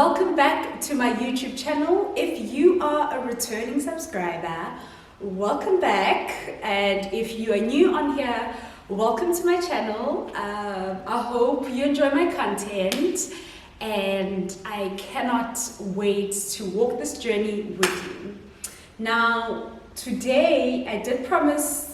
Welcome back to my YouTube channel. If you are a returning subscriber, welcome back. And if you are new on here, welcome to my channel. I hope you enjoy my content, and I cannot wait to walk this journey with you. Now, today I did promise.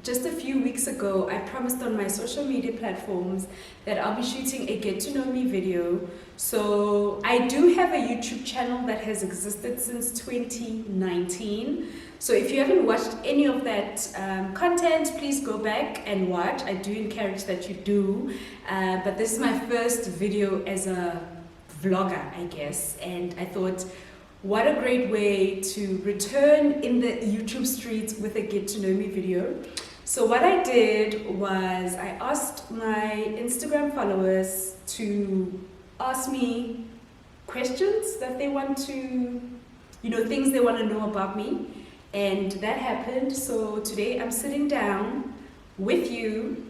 Just a few weeks ago, I promised on my social media platforms that I'll be shooting a get to know me video. So I do have a YouTube channel that has existed since 2019. So if you haven't watched any of that content, please go back and watch. I do encourage that you do. But this is my first video as a vlogger, I guess. And I thought, what a great way to return in the YouTube streets with a get to know me video. So what I did was I asked my Instagram followers to ask me questions that they want to, things they want to know about me. And that happened. So today I'm sitting down with you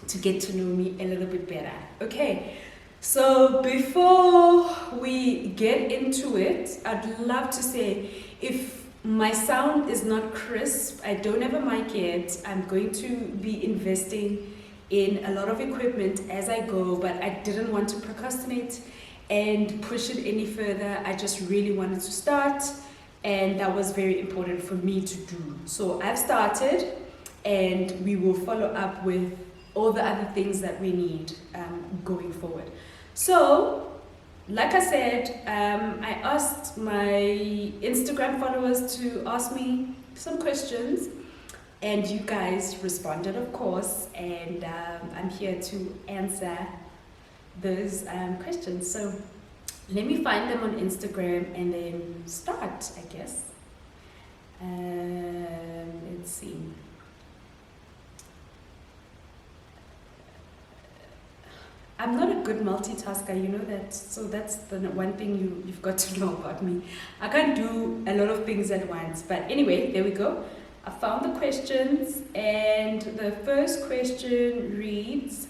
to get to know me a little bit better. Okay. So before we get into it, I'd love to say, if my sound is not crisp, I don't have a mic yet, I'm going to be investing in a lot of equipment as I go, but I didn't want to procrastinate and push it any further. I just really wanted to start, and that was very important for me to do. So I've started, and we will follow up with all the other things that we need going forward. So, like I said, I asked my Instagram followers to ask me some questions, and you guys responded, of course, and I'm here to answer those questions. So let me find them on Instagram and then start, I guess. Let's see. I'm not a good multitasker, you know that, so that's the one thing you've got to know about me. I can't do a lot of things at once, but anyway, there we go. I found the questions, and the first question reads,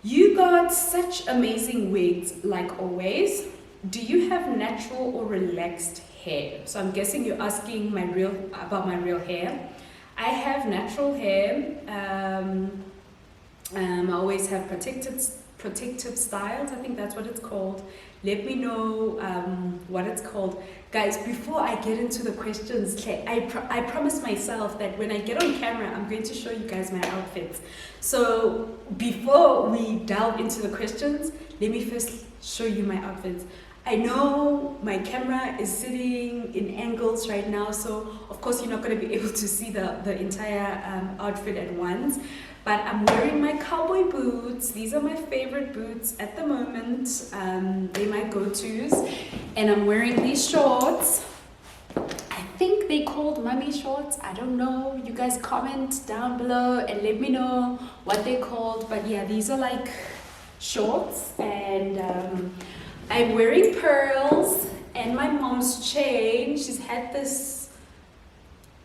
you got such amazing wigs like always. Do you have natural or relaxed hair? So I'm guessing you're asking about my real hair. I have natural hair. I always have protective styles. I think that's what it's called. Let me know what it's called. Guys, before I get into the questions, I promised myself that when I get on camera, I'm going to show you guys my outfits. So before we delve into the questions, let me first show you my outfits. I know my camera is sitting in angles right now, so of course you're not going to be able to see the entire outfit at once. But I'm wearing my cowboy boots. These are my favorite boots at the moment. They're my go-tos. And I'm wearing these shorts. I think they called mommy shorts. I don't know. You guys comment down below and let me know what they're called. But yeah, these are like shorts. And I'm wearing pearls and my mom's chain. She's had this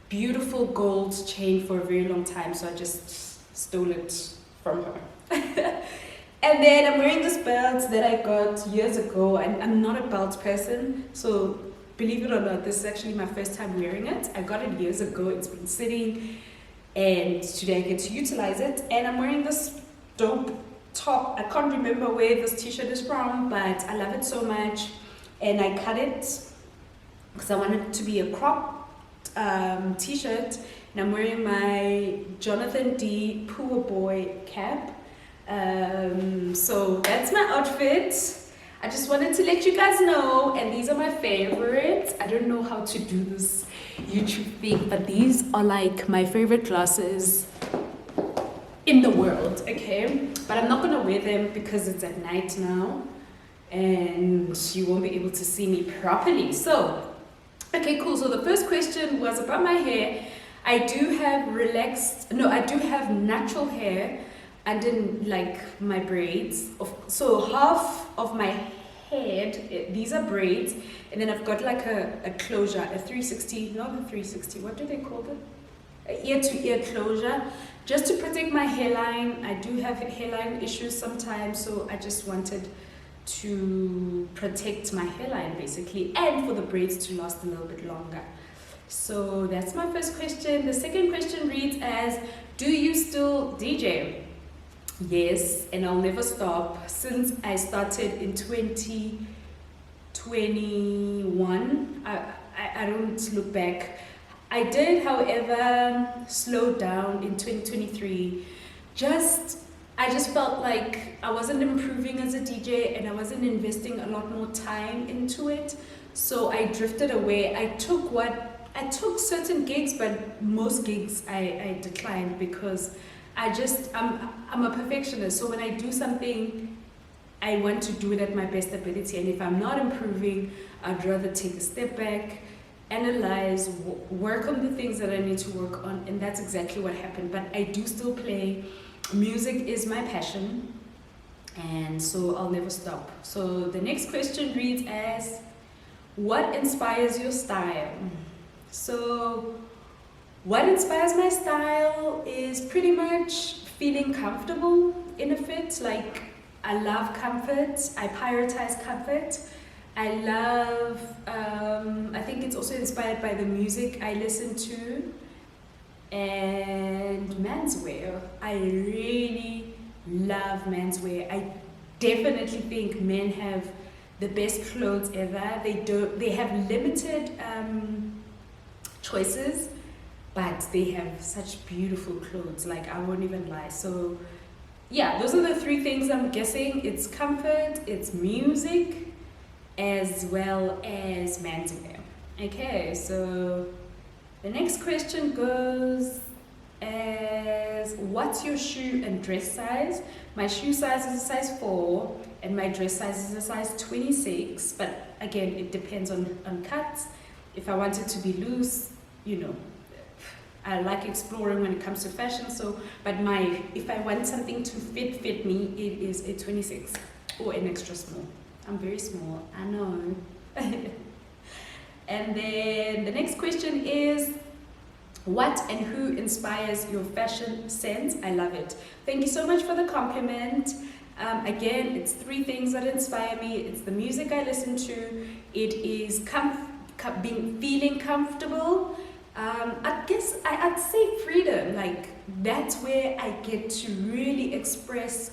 beautiful gold chain for a very long time. So I just stole it from her. And then I'm wearing this belt that I got years ago, and I'm not a belt person, so believe it or not, this is actually my first time wearing it. I got it years ago. It's been sitting, and today I get to utilize it. And I'm wearing this dope top. I can't remember where this t-shirt is from, but I love it so much, and I cut it because I wanted it to be a crop t-shirt. And I'm wearing my Jonathan D. Poor Boy cap. So that's my outfit. I just wanted to let you guys know, and these are my favorites. I don't know how to do this YouTube thing, but these are like my favorite glasses in the world, okay? But I'm not gonna wear them because it's at night now, and you won't be able to see me properly. So, okay, cool. So the first question was about my hair. I do have natural hair. I didn't like my braids. So half of my head, these are braids, and then I've got like a closure, a 360, not a 360, what do they call it? Ear-to-ear closure, just to protect my hairline. I do have hairline issues sometimes, so I just wanted to protect my hairline basically, and for the braids to last a little bit longer. So that's my first question. The second question reads as, do you still DJ? Yes, and I'll never stop. Since I started in 2021, I don't look back. I did, however, slow down in 2023. I just felt like I wasn't improving as a DJ and I wasn't investing a lot more time into it. So I drifted away. I took certain gigs, but most gigs I declined because I'm a perfectionist. So when I do something, I want to do it at my best ability. And if I'm not improving, I'd rather take a step back, analyze, work on the things that I need to work on. And that's exactly what happened. But I do still play. Music is my passion. And so I'll never stop. So the next question reads as, what inspires your style? So what inspires my style is pretty much feeling comfortable in a fit. Like, I love comfort. I prioritize comfort. I love, I think it's also inspired by the music I listen to. And menswear. I really love menswear. I definitely think men have the best clothes ever. They have limited choices, but they have such beautiful clothes. Like, I won't even lie. So yeah, those are the three things I'm guessing. It's comfort, it's music, as well as menswear. Okay, so the next question goes as, what's your shoe and dress size? My shoe size is a size 4 and my dress size is a size 26, but again, it depends on cuts. If I want it to be loose, I like exploring when it comes to fashion. So, but if I want something to fit me, it is a 26 or an extra small. I'm very small, I know. And then the next question is, what and who inspires your fashion sense? I love it. Thank you so much for the compliment. Again, it's 3 things that inspire me. It's the music I listen to. It is feeling comfortable. I'd say freedom. Like, that's where I get to really express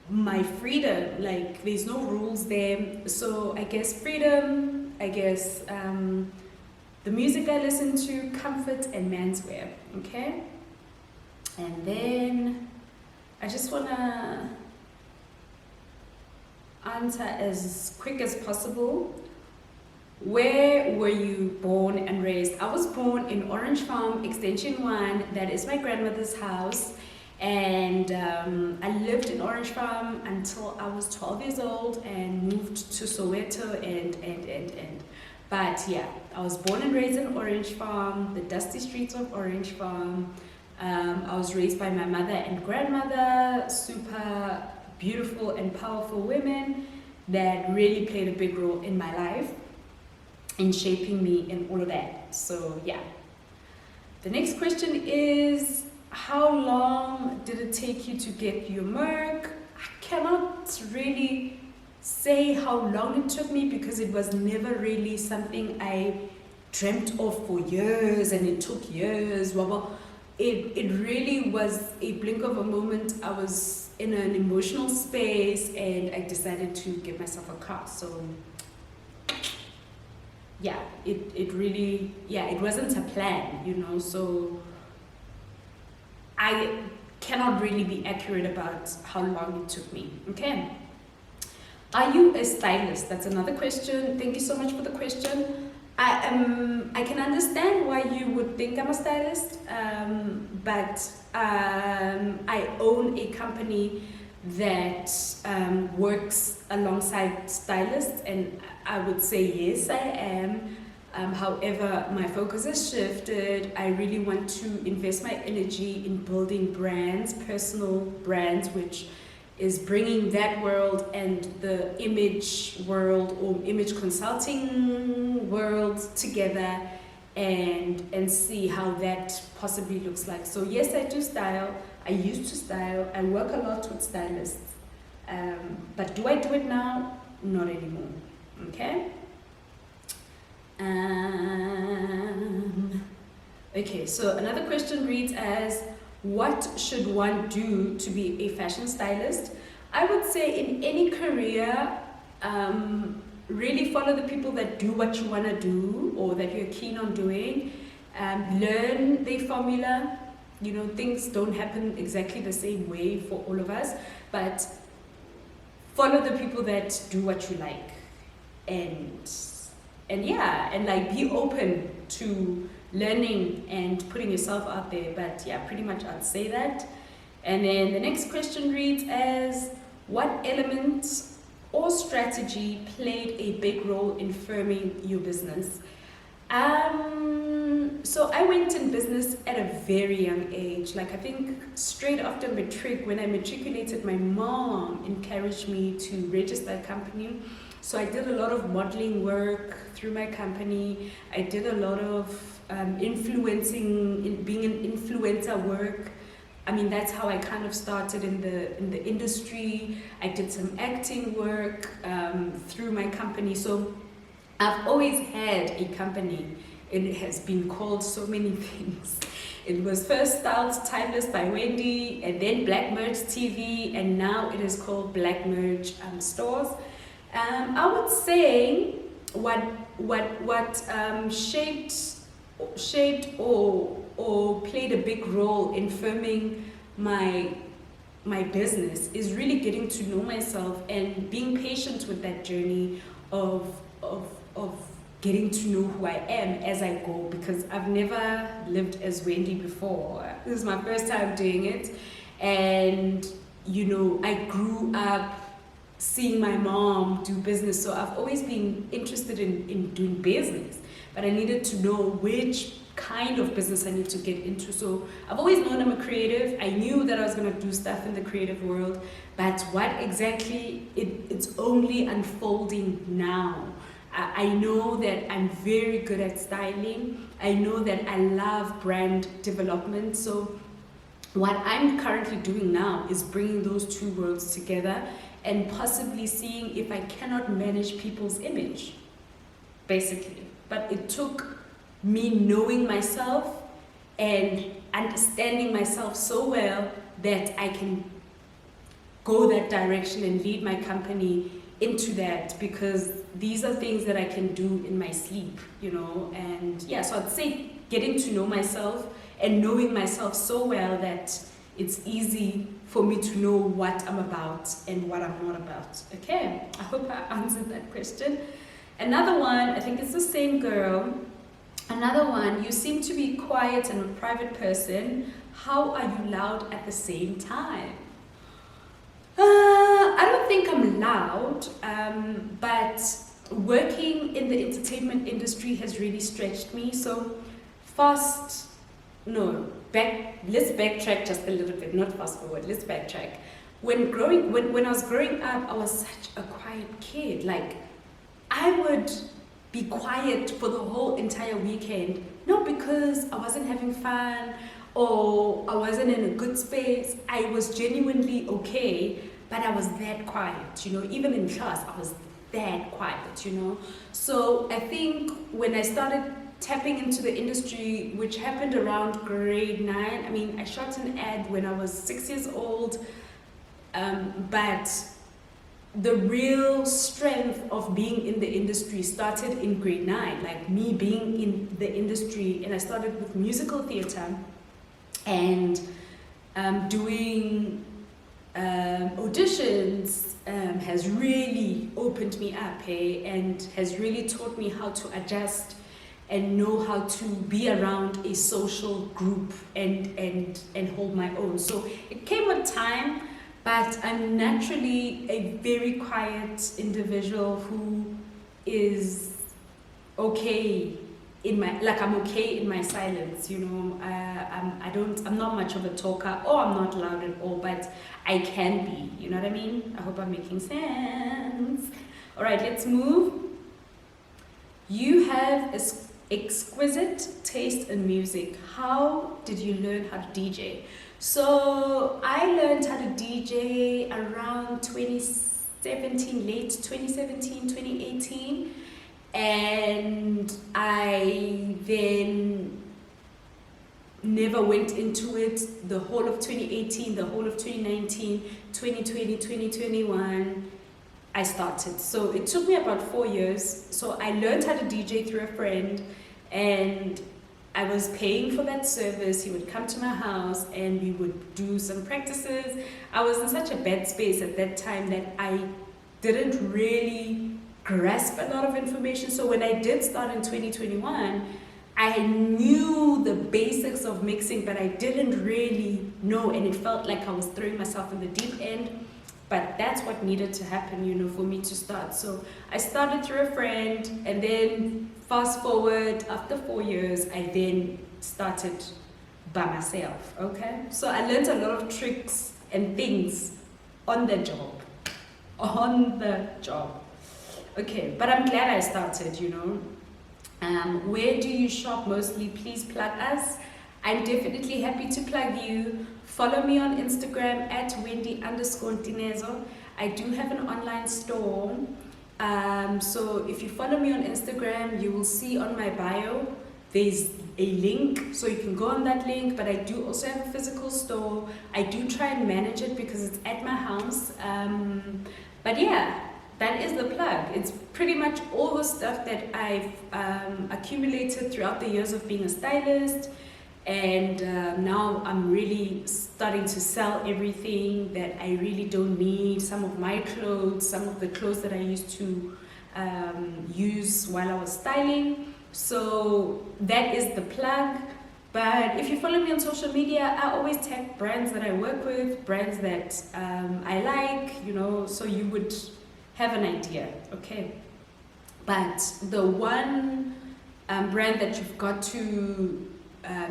my freedom. Like, there's no rules there. So I guess freedom. The music I listen to, comfort, and menswear. Okay? And then I just want to answer as quick as possible. Where were you born and raised? I was born in Orange Farm, Extension 1. That is my grandmother's house. And I lived in Orange Farm until I was 12 years old and moved to Soweto and. But yeah, I was born and raised in Orange Farm, the dusty streets of Orange Farm. I was raised by my mother and grandmother, super beautiful and powerful women that really played a big role in my life, in shaping me and all of that. So yeah. The next question is, how long did it take you to get your Merc? I cannot really say how long it took me because it was never really something I dreamt of for years, and it took years. It really was a blink of a moment. I was in an emotional space and I decided to get myself a car. So yeah, it really, it wasn't a plan, so I cannot really be accurate about how long it took me. Okay. Are you a stylist? That's another question. Thank you so much for the question. I can understand why you would think I'm a stylist, but I own a company that works alongside stylists, and I would say yes, I am. However, my focus has shifted. I really want to invest my energy in building brands, personal brands, which is bringing that world and the image world or image consulting world together and see how that possibly looks like. So yes, I do style. I used to style. I work a lot with stylists. But do I do it now? Not anymore. Okay. Okay, so another question reads as, what should one do to be a fashion stylist? I would say in any career, really follow the people that do what you want to do or that you're keen on doing. Learn their formula. You know, things don't happen exactly the same way for all of us, but follow the people that do what you like. And yeah, and like be open to learning and putting yourself out there. But yeah, pretty much I'd say that. And then the next question reads as, what element or strategy played a big role in firming your business? So I went in business at a very young age. Like I think straight after matric, when I matriculated, my mom encouraged me to register a company. So I did a lot of modeling work through my company. I did a lot of influencing, being an influencer work. I mean, that's how I kind of started in the industry. I did some acting work through my company. So I've always had a company. It has been called so many things. It was first styled Timeless by Wendy, and then Black Merch TV, and now it is called Black Merch Stores. I would say what shaped or played a big role in firming my business is really getting to know myself and being patient with that journey of getting to know who I am as I go, because I've never lived as Wendy before. This is my first time doing it, and you know, I grew up seeing my mom do business, so I've always been interested in doing business, but I needed to know which kind of business I need to get into. So I've always known I'm a creative. I knew that I was going to do stuff in the creative world, but what exactly, it's only unfolding now. I know that I'm very good at styling. I know that I love brand development. So what I'm currently doing now is bringing those two worlds together and possibly seeing if I cannot manage people's image, basically. But it took me knowing myself and understanding myself so well that I can go that direction and lead my company into that, because these are things that I can do in my sleep, you know. And yeah, so I'd say getting to know myself and knowing myself so well that it's easy for me to know what I'm about and what I'm not about. Okay, I hope I answered that question. Another one, I think it's the same girl. Another one, you seem to be quiet and a private person. How are you loud at the same time? I don't think I'm loud, but working in the entertainment industry has really stretched me. So let's backtrack just a little bit, not fast forward, let's backtrack. When I was growing up, I was such a quiet kid. Like, I would be quiet for the whole entire weekend, not because I wasn't having fun or I wasn't in a good space. I was genuinely okay, but I was that quiet, you know. Even in class, I was that quiet, you know. So I think when I started tapping into the industry, which happened around grade 9, I mean, I shot an ad when I was 6 years old, but the real strength of being in the industry started in grade 9, like me being in the industry. And I started with musical theater and doing auditions has really opened me up, and has really taught me how to adjust and know how to be around a social group and hold my own. So it came with time, but I'm naturally a very quiet individual who is okay in my, like, I'm okay in my silence, you know. I'm not much of a talker, or I'm not loud at all, but I can be, you know what I mean? I hope I'm making sense. All right, let's move. You have exquisite taste in music. How did you learn how to DJ? So I learned how to DJ around 2017, late 2017, 2018. And I then never went into it the whole of 2018, the whole of 2019, 2020, 2021. I started. So it took me about 4 years. So I learned how to DJ through a friend, and I was paying for that service. He would come to my house and we would do some practices. I was in such a bad space at that time that I didn't really grasp a lot of information. So when I did start in 2021, I knew the basics of mixing, but I didn't really know, and it felt like I was throwing myself in the deep end. But that's what needed to happen, you know, for me to start. So I started through a friend, and then fast forward, after 4 years, I then started by myself, okay? So I learned a lot of tricks and things on the job. On the job. Okay, but I'm glad I started, you know. Where do you shop mostly? Please plug us. I'm definitely happy to plug you. Follow me on Instagram at Wendy_Tinezo. I do have an online store. So if you follow me on Instagram, you will see on my bio, there's a link. So you can go on that link, but I do also have a physical store. I do try and manage it because it's at my house. But yeah, that is the plug. It's pretty much all the stuff that I've accumulated throughout the years of being a stylist. And now I'm really starting to sell everything that I really don't need. Some of my clothes, some of the clothes that I used to use while I was styling. So that is the plug. But if you follow me on social media, I always tag brands that I work with, brands that I like, you know, so you would have an idea, okay? But the one brand that you've got to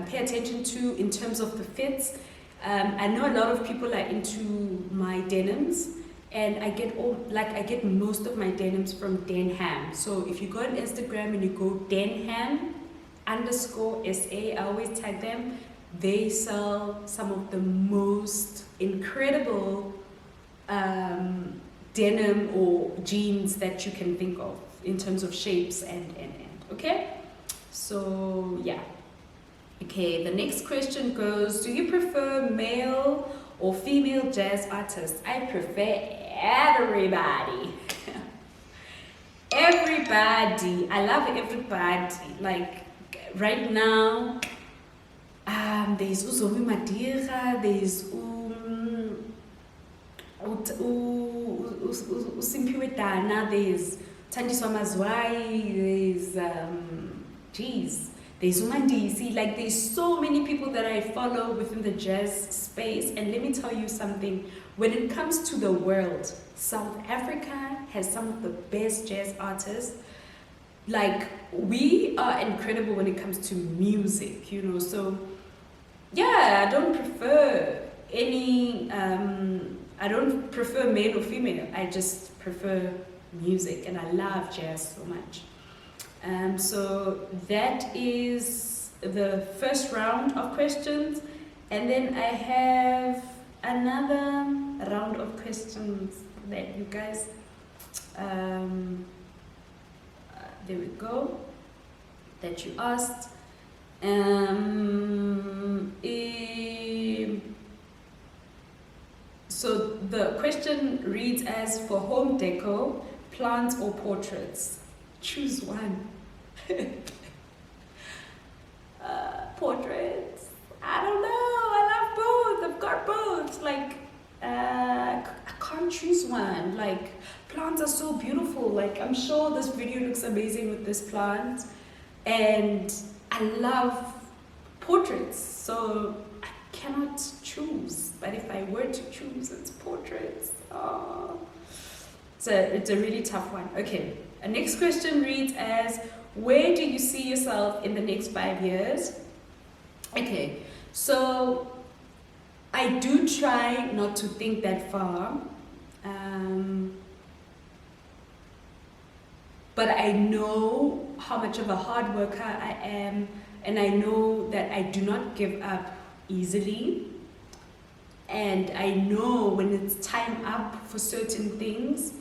pay attention to in terms of the fits. I know a lot of people are into my denims, and I get most of my denims from Denham. So if you go on Instagram and you go Denham_SA, I always tag them. They sell some of the most incredible denim or jeans that you can think of in terms of shapes and okay? So yeah. Okay, the next question goes, do you prefer male or female jazz artists? I prefer everybody. Everybody. I love everybody. Like right now, there's Uzomi Madira, there's Usimpiwe Dana, there's Thandiswa Mazwai, there's there's Umandisi, like there's so many people that I follow within the jazz space. And let me tell you something, when it comes to the world, South Africa has some of the best jazz artists. Like we are incredible when it comes to music, you know, so yeah, I don't prefer male or female, I just prefer music, and I love jazz so much. So that is the first round of questions, and then I have another round of questions that you guys, there we go, that you asked. So the question reads as, for home deco, plants or portraits? Choose one. Portraits. I don't know. I love both. I've got both. Like, I can't choose one. Like, plants are so beautiful. Like, I'm sure this video looks amazing with this plant. And I love portraits. So I cannot choose. But if I were to choose, it's portraits. Oh. So it's a really tough one. Okay. Our next question reads as, where do you see yourself in the next 5 years? Okay, so I do try not to think that far, but I know how much of a hard worker I am, and I know that I do not give up easily. and I know when it's time up for certain things.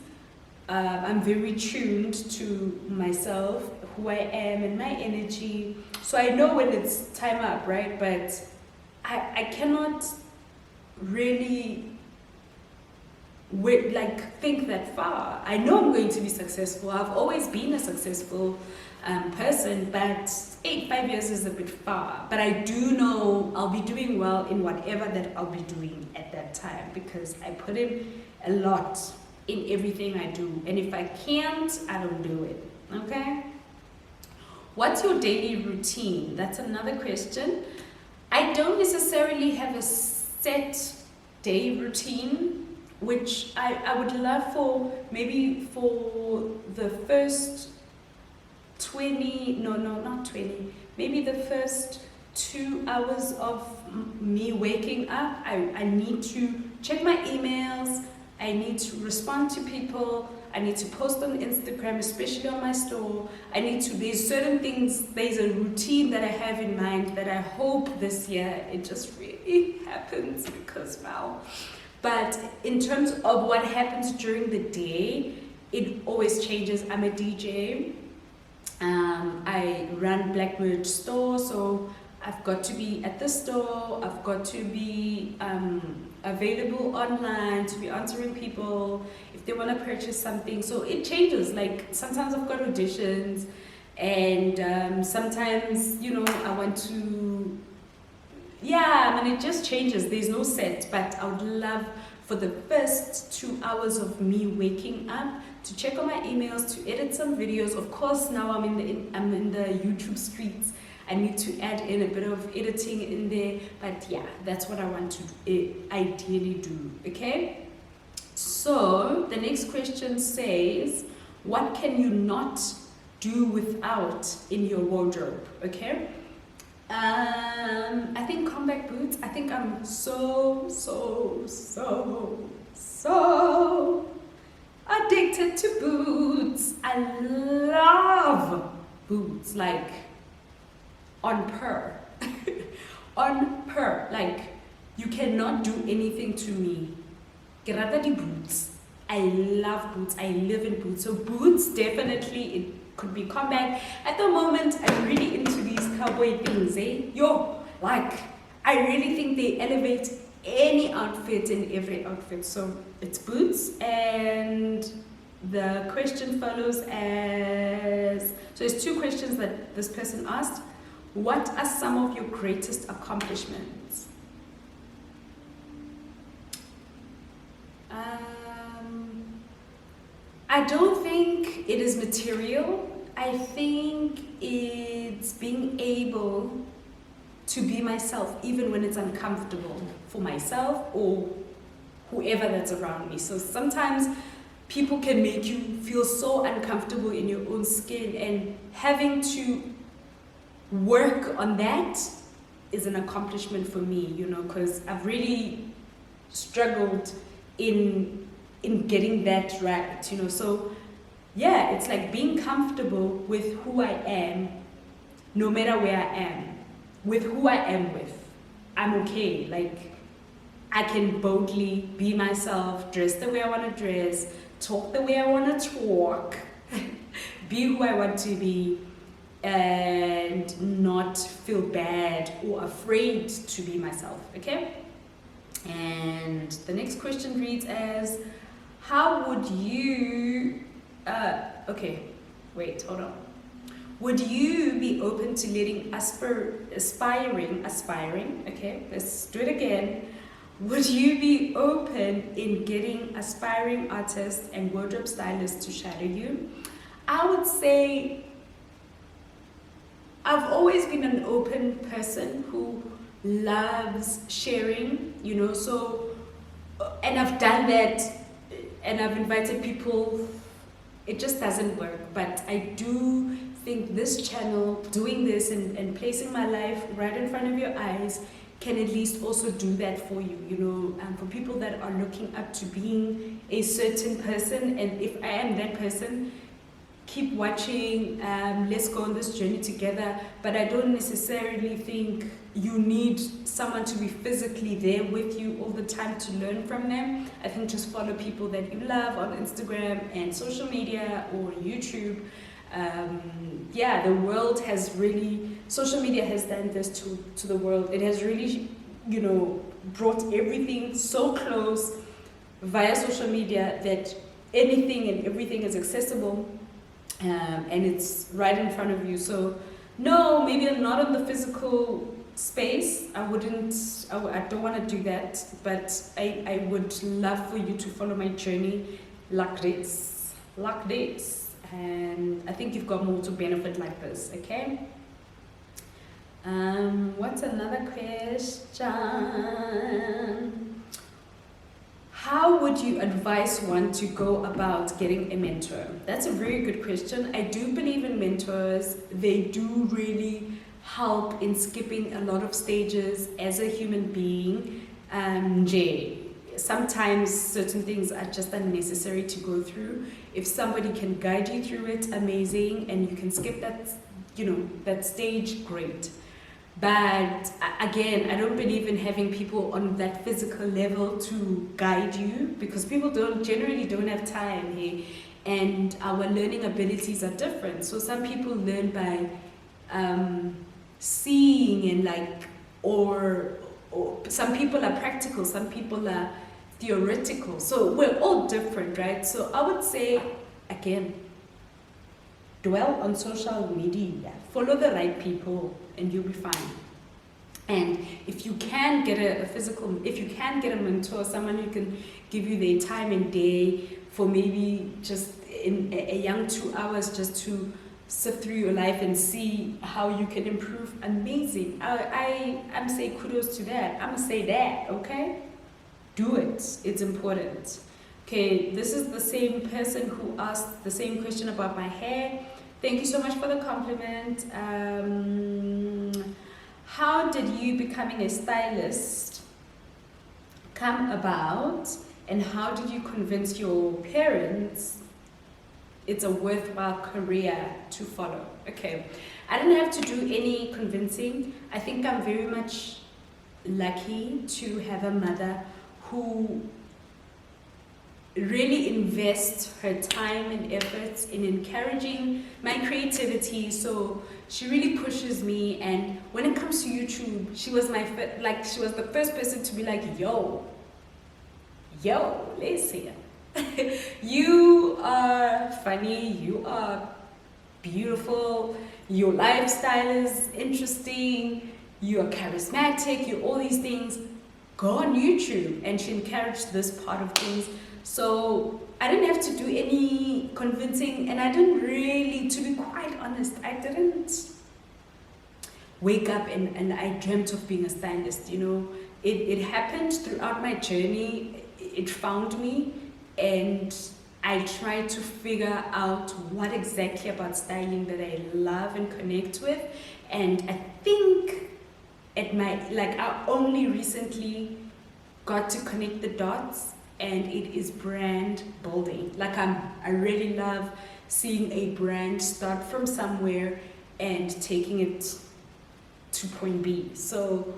I'm very tuned to myself, who I am, and my energy. So I know when it's time up, right? But I cannot really think that far. I know I'm going to be successful. I've always been a successful person, but 5 years is a bit far. But I do know I'll be doing well in whatever that I'll be doing at that time, because I put in a lot in everything I do, and if I can't, I don't do it. Okay? What's your daily routine? That's another question. I don't necessarily have a set day routine, which I would love for maybe for the first 20, not 20, maybe the first 2 hours of me waking up. I need to check my emails, I need to respond to people, I need to post on Instagram, especially on my store. There's certain things, there's a routine that I have in mind that I hope this year it just really happens, because wow. But in terms of what happens during the day, it always changes. I'm a DJ. I run Blackbird store, so I've got to be at the store, I've got to be available online, to be answering people if they want to purchase something. So it changes. Like sometimes I've got auditions, and sometimes, I want to, it just changes. There's no set, but I would love for the first 2 hours of me waking up to check on my emails, to edit some videos. Of course, now I'm in the YouTube streets. I need to add in a bit of editing in there, but yeah, that's what I want to ideally do. Okay, so the next question says, what can you not do without in your wardrobe? Okay, I think combat boots. I think I'm so addicted to boots. I love boots, like on per. Like, you cannot do anything to me. Get rather the boots. I love boots. I live in boots. So boots, definitely, it could be combat. At the moment, I'm really into these cowboy things, I really think they elevate any outfit and every outfit. So it's boots. And the question follows as, so it's 2 questions that this person asked. What are some of your greatest accomplishments? I don't think it is material. I think it's being able to be myself, even when it's uncomfortable for myself or whoever that's around me. So sometimes people can make you feel so uncomfortable in your own skin, and having to work on that is an accomplishment for me, because I've really struggled in getting that right, so yeah, it's like being comfortable with who I am, no matter where I am, with who I am with. I'm okay. Like, I can boldly be myself, dress the way I want to dress, talk the way I want to talk, be who I want to be, and not feel bad or afraid to be myself. Okay? And the next question reads as, how would you hold on. Would you be open to letting aspiring, okay, let's do it again. Would you be open in getting aspiring artists and wardrobe stylists to shadow you? I would say I've always been an open person who loves sharing, and I've done that, and I've invited people. It just doesn't work, but I do think this channel, doing this and placing my life right in front of your eyes, can at least also do that for you, for people that are looking up to being a certain person. And if I am that person, keep watching, let's go on this journey together. But I don't necessarily think, you need someone to be physically there with you all the time to learn from them, I think just follow people that you love on Instagram and social media or YouTube. Yeah, the world has really, social media has done this to the world. It has really, you know, brought everything so close via social media that anything and everything is accessible, and it's right in front of you. So no, maybe I'm not in the physical space. I don't want to do that, but I would love for you to follow my journey like this, and I think you've got more to benefit like this, okay? What's another question? How would you advise one to go about getting a mentor? That's a very good question. I do believe in mentors. They do really help in skipping a lot of stages as a human being. Sometimes certain things are just unnecessary to go through. If somebody can guide you through it, amazing, and you can skip that, you know, that stage, great. But again, I don't believe in having people on that physical level to guide you, because people generally don't have time here, and our learning abilities are different. So some people learn by seeing and like, or some people are practical, some people are theoretical. So we're all different, right? So I would say, again, dwell on social media, follow the right people, and you'll be fine. And if you can get if you can get a mentor, someone who can give you their time and day for maybe just in a young 2 hours, just to sift through your life and see how you can improve, amazing. I'm saying kudos to that. I'm gonna say that, okay? Do it. It's important. Okay, this is the same person who asked the same question about my hair. Thank you so much for the compliment. How did you becoming a stylist come about, and how did you convince your parents it's a worthwhile career to follow? Okay, I didn't have to do any convincing. I think I'm very much lucky to have a mother who really invests her time and efforts in encouraging my creativity. So she really pushes me, and when it comes to YouTube, she was the first person to be like, yo, listen, you are funny, you are beautiful, your lifestyle is interesting, you are charismatic, you're all these things, go on YouTube. And she encouraged this part of things. So I didn't have to do any convincing, and I didn't really, to be quite honest, I didn't wake up and I dreamt of being a stylist, you know. It happened throughout my journey. It found me, and I tried to figure out what exactly about styling that I love and connect with. And I think I only recently got to connect the dots, and it is brand building. I really love seeing a brand start from somewhere and taking it to point B. So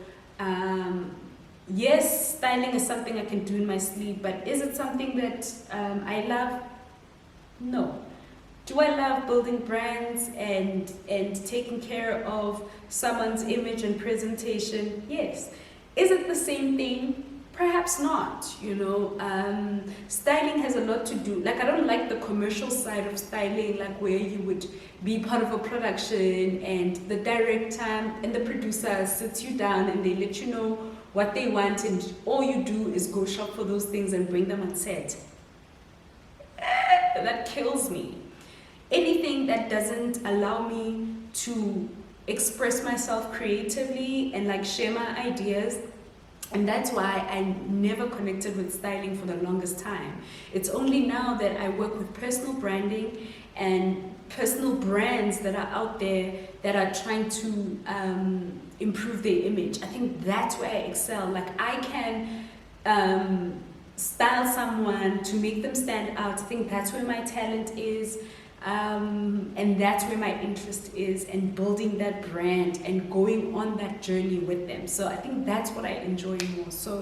yes, styling is something I can do in my sleep, but is it something that I love? No. Do I love building brands and taking care of someone's image and presentation? Yes. Is it the same thing? Perhaps not, you know. Styling has a lot to do. I don't like the commercial side of styling, where you would be part of a production and the director and the producer sits you down and they let you know what they want, and all you do is go shop for those things and bring them on set. That kills me. Anything that doesn't allow me to express myself creatively and share my ideas. And that's why I never connected with styling for the longest time. It's only now that I work with personal branding and personal brands that are out there that are trying to improve their image. I think that's where I excel. I can style someone to make them stand out. I think that's where my talent is. And that's where my interest is, and building that brand and going on that journey with them. So I think that's what I enjoy more. So